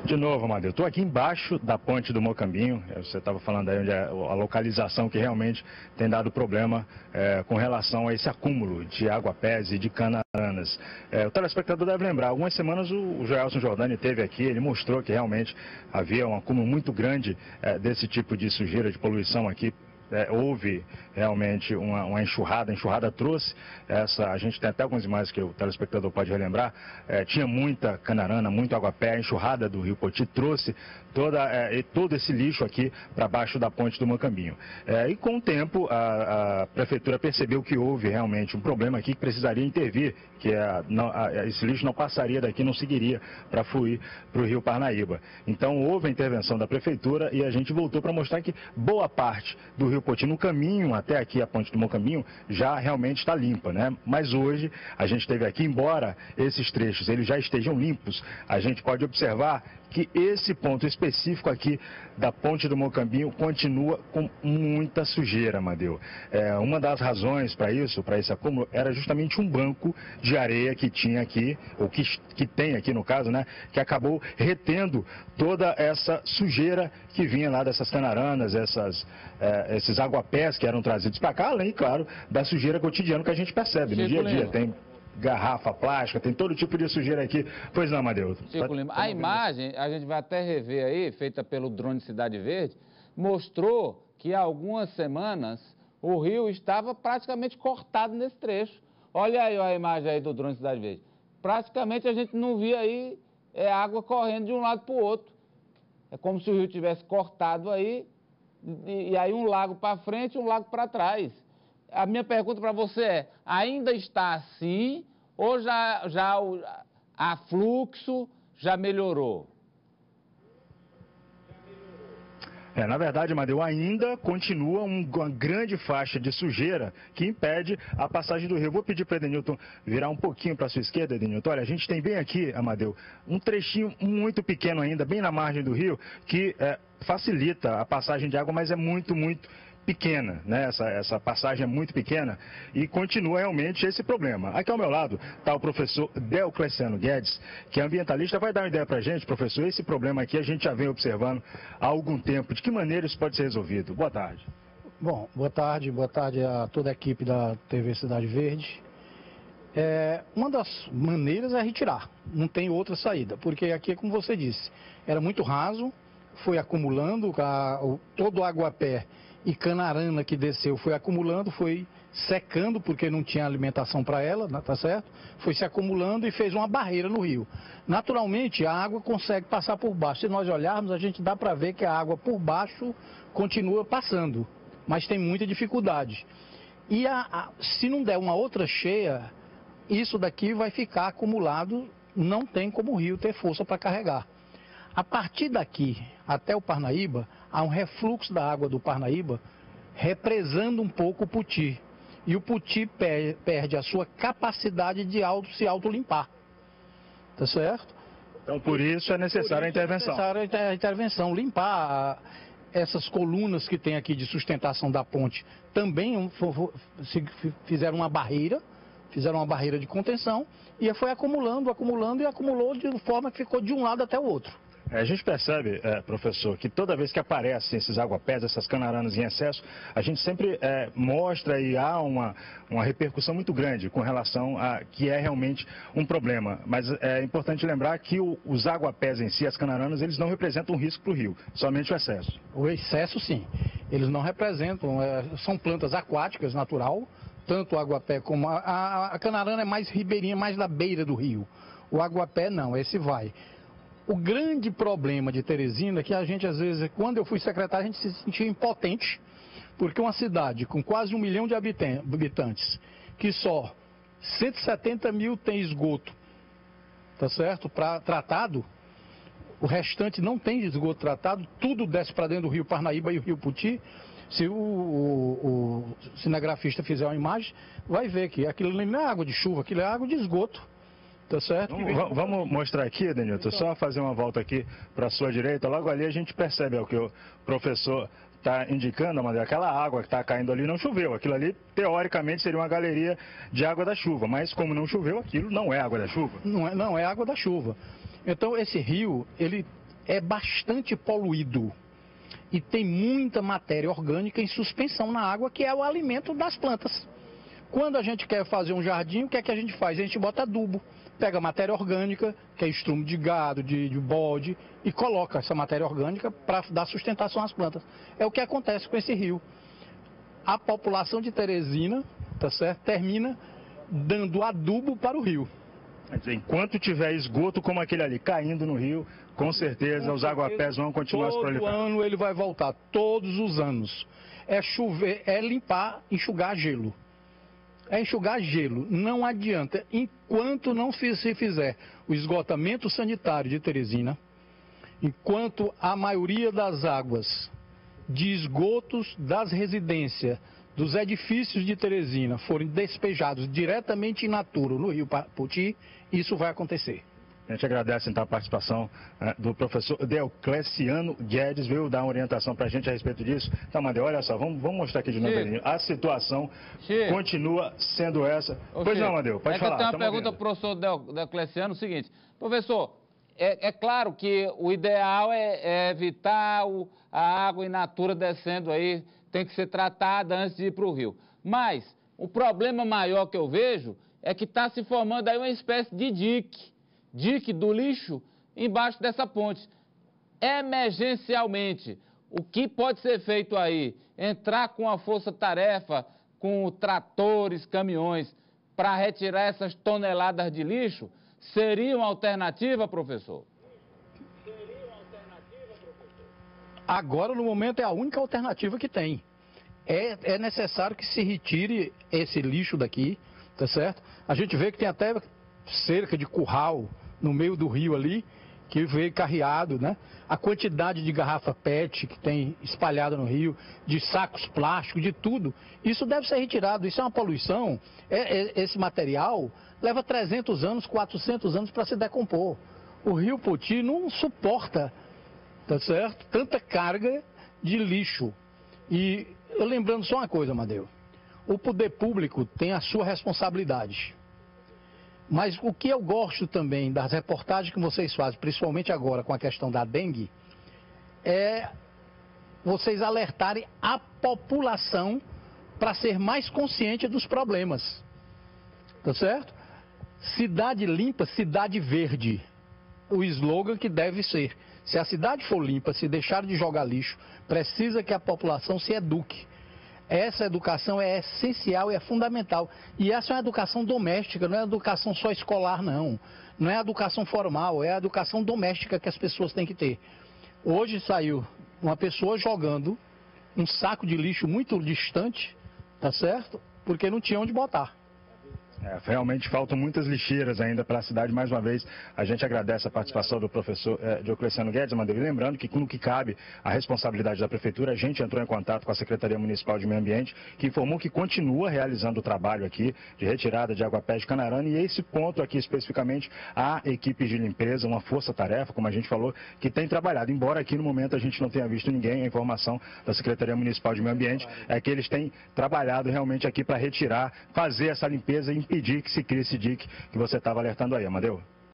De novo, Amadeu, estou aqui embaixo da ponte do Mocambinho. Você estava falando aí onde é a localização que realmente tem dado problema com relação a esse acúmulo de aguapés e de canaranas. O telespectador deve lembrar, algumas semanas o Joelson Jordani esteve aqui, ele mostrou que realmente havia um acúmulo muito grande desse tipo de sujeira, de poluição aqui. Houve realmente uma enxurrada, a enxurrada trouxe a gente tem até algumas imagens que o telespectador pode relembrar, tinha muita canarana, muito aguapé, a enxurrada do Rio Poti trouxe todo esse lixo aqui para baixo da ponte do Mocambinho. E com o tempo a prefeitura percebeu que houve realmente um problema aqui que precisaria intervir, que esse lixo não passaria daqui, não seguiria para fluir para o Rio Parnaíba. Então houve a intervenção da prefeitura e a gente voltou para mostrar que boa parte do Rio Poti, no caminho até aqui a ponte do Mocambinho, já realmente está limpa, né? Mas hoje a gente esteve aqui, embora esses trechos eles já estejam limpos, a gente pode observar que esse ponto específico aqui da ponte do Mocambinho continua com muita sujeira, Amadeu. Uma das razões para isso, para esse acúmulo, era justamente um banco de areia que tinha aqui, ou que tem aqui no caso, né, que acabou retendo toda essa sujeira que vinha lá dessas canaranas, esses aguapés que eram trazidos para cá, além, claro, da sujeira cotidiana que a gente percebe no dia a dia. Tem garrafa plástica, tem todo tipo de sujeira aqui. Pois não, Amadeu. Chico Lima, a imagem, a gente vai até rever aí, feita pelo drone Cidade Verde, mostrou que há algumas semanas o rio estava praticamente cortado nesse trecho. Olha aí a imagem aí do drone Cidade Verde. Praticamente a gente não via aí água correndo de um lado para o outro. É como se o rio tivesse cortado aí, e aí um lago para frente e um lago para trás. A minha pergunta para você é, ainda está assim ou já há fluxo, já melhorou? Na verdade, Amadeu, ainda continua uma grande faixa de sujeira que impede a passagem do rio. Vou pedir para o Edenilton virar um pouquinho para a sua esquerda, Edenilton. Olha, a gente tem bem aqui, Amadeu, um trechinho muito pequeno ainda, bem na margem do rio, que facilita a passagem de água, mas é muito pequena, né? Essa passagem é muito pequena e continua realmente esse problema. Aqui ao meu lado está o professor Deocleciano Guedes, que é ambientalista. Vai dar uma ideia para a gente, professor, esse problema aqui a gente já vem observando há algum tempo. De que maneira isso pode ser resolvido? Boa tarde. Bom, boa tarde a toda a equipe da TV Cidade Verde. Uma das maneiras é retirar, não tem outra saída, porque aqui, como você disse, era muito raso, foi acumulando, todo o aguapé e canarana que desceu foi acumulando, foi secando, porque não tinha alimentação para ela, tá certo? Foi se acumulando e fez uma barreira no rio. Naturalmente, a água consegue passar por baixo. Se nós olharmos, a gente dá para ver que a água por baixo continua passando, mas tem muita dificuldade. E se não der uma outra cheia, isso daqui vai ficar acumulado, não tem como o rio ter força para carregar. A partir daqui até o Parnaíba, há um refluxo da água do Parnaíba represando um pouco o Poti. E o Poti perde a sua capacidade de se autolimpar. Tá certo? Então, por isso é necessária a intervenção. É necessária a intervenção, limpar essas colunas que tem aqui de sustentação da ponte. Também fizeram uma barreira de contenção e foi acumulando e acumulou de forma que ficou de um lado até o outro. A gente percebe, professor, que toda vez que aparecem esses aguapés, essas canaranas em excesso, a gente sempre mostra e há uma repercussão muito grande com relação a que é realmente um problema. Mas é importante lembrar que os aguapés em si, as canaranas, eles não representam um risco para o rio, somente o excesso. O excesso, sim. Eles não representam, são plantas aquáticas, natural, tanto o aguapé como a canarana é mais ribeirinha, mais da beira do rio. O aguapé não, esse vai. O grande problema de Teresina é que a gente, às vezes, quando eu fui secretário, a gente se sentia impotente, porque uma cidade com quase 1 milhão de habitantes, que só 170 mil tem esgoto, tá certo? Tratado, o restante não tem esgoto tratado, tudo desce para dentro do rio Parnaíba e o rio Poti. Se o cinegrafista fizer uma imagem, vai ver que aquilo não é água de chuva, aquilo é água de esgoto. Tá certo? Vamos mostrar aqui, Edenilton, só fazer uma volta aqui para a sua direita. Logo ali a gente percebe o que o professor está indicando, mas aquela água que está caindo ali não choveu. Aquilo ali, teoricamente, seria uma galeria de água da chuva, mas como não choveu, aquilo não é água da chuva. Não é água da chuva. Então, esse rio, ele é bastante poluído e tem muita matéria orgânica em suspensão na água, que é o alimento das plantas. Quando a gente quer fazer um jardim, o que é que a gente faz? A gente bota adubo, pega matéria orgânica, que é estrumo de gado, de bode, e coloca essa matéria orgânica para dar sustentação às plantas. É o que acontece com esse rio. A população de Teresina, tá certo, termina dando adubo para o rio. Quer dizer, enquanto tiver esgoto como aquele ali caindo no rio, com certeza os aguapés vão continuar se proliferando. Todo ano ele vai voltar, todos os anos. É chover, é limpar, enxugar gelo. É enxugar gelo. Não adianta. Enquanto não se fizer o esgotamento sanitário de Teresina, enquanto a maioria das águas de esgotos das residências, dos edifícios de Teresina forem despejados diretamente in natura no rio Poti, isso vai acontecer. A gente agradece então a participação do professor Deocleciano Guedes, veio dar uma orientação para a gente a respeito disso. Então, Amadeu, olha só, vamos mostrar aqui de novo. A situação continua sendo essa. Pois não, Amadeu, pode falar. Eu tenho uma pergunta para o professor Deocleciano, o seguinte. Professor, é claro que o ideal é evitar a água in natura descendo aí, tem que ser tratada antes de ir para o rio. Mas o problema maior que eu vejo é que está se formando aí uma espécie de dique do lixo embaixo dessa ponte. Emergencialmente, o que pode ser feito aí? Entrar com a força-tarefa, com tratores, caminhões, para retirar essas toneladas de lixo? Seria uma alternativa, professor? Agora, no momento, é a única alternativa que tem. É necessário que se retire esse lixo daqui, tá certo? A gente vê que tem até cerca de curral no meio do rio ali, que veio carreado, né? A quantidade de garrafa PET que tem espalhada no rio, de sacos plásticos, de tudo, isso deve ser retirado. Isso é uma poluição. Esse material leva 300 anos, 400 anos para se decompor. O rio Poti não suporta, tá certo, tanta carga de lixo. E eu lembrando só uma coisa, Amadeu, o poder público tem a sua responsabilidade. Mas o que eu gosto também das reportagens que vocês fazem, principalmente agora com a questão da dengue, é vocês alertarem a população para ser mais consciente dos problemas. Tá certo? Cidade limpa, cidade verde. O slogan que deve ser. Se a cidade for limpa, se deixar de jogar lixo, precisa que a população se eduque. Essa educação é essencial e é fundamental. E essa é uma educação doméstica, não é uma educação só escolar, não. Não é a educação formal, é a educação doméstica que as pessoas têm que ter. Hoje saiu uma pessoa jogando um saco de lixo muito distante, tá certo? Porque não tinha onde botar. Realmente faltam muitas lixeiras ainda para a cidade. Mais uma vez, a gente agradece a participação do professor Deocleciano Guedes, Amadeu. E lembrando que, no que cabe a responsabilidade da Prefeitura, a gente entrou em contato com a Secretaria Municipal de Meio Ambiente, que informou que continua realizando o trabalho aqui de retirada de aguapés de Canarana. E esse ponto aqui, especificamente, a equipe de limpeza, uma força-tarefa, como a gente falou, que tem trabalhado. Embora aqui, no momento, a gente não tenha visto ninguém, a informação da Secretaria Municipal de Meio Ambiente é que eles têm trabalhado realmente aqui para retirar, fazer essa limpeza e impedir que se crie esse dique que você estava alertando aí, Amadeu.